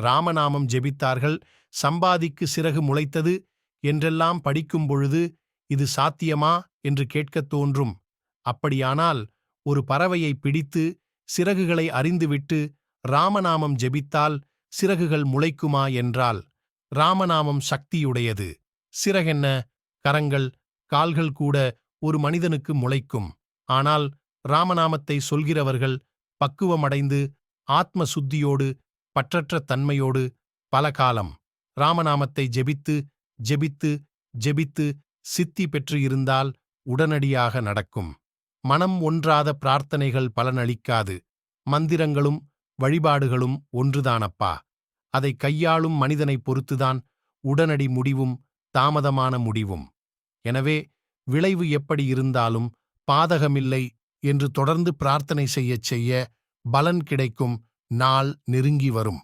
ராமநாமம் ஜெபித்தார்கள், சம்பாதிக்கு சிறகு முளைத்தது என்றெல்லாம் படிக்கும் பொழுது இது சாத்தியமா என்று கேட்கத் தோன்றும். அப்படியானால் ஒரு பறவையை பிடித்து சிறகுகளை அறிந்துவிட்டு ராமநாமம் ஜெபித்தால் சிறகுகள் முளைக்குமா என்றால், ராமநாமம் சக்தியுடையது. சிறகென்ன, கரங்கள், கால்கள் கூட ஒரு மனிதனுக்கு முளைக்கும். ஆனால் ராமநாமத்தை சொல்கிறவர்கள் பக்குவமடைந்து ஆத்ம சுத்தியோடு பற்றற்ற தன்மையோடு பல காலம் ராமநாமத்தை ஜெபித்து ஜெபித்து ஜெபித்து சித்தி பெற்று இருந்தால் உடனடியாக நடக்கும். மனம் ஒன்றாத பிரார்த்தனைகள் பலனளிக்காது. மந்திரங்களும் வழிபாடுகளும் ஒன்றுதானப்பா. அதை கையாளும் மனிதனைப் பொறுத்துதான் உடனடி முடிவும் தாமதமான முடிவும். எனவே விளைவு எப்படி இருந்தாலும் பாதகமில்லை என்று தொடர்ந்து பிரார்த்தனை செய்யச் செய்ய பலன் கிடைக்கும் நாள் நெருங்கி வரும்.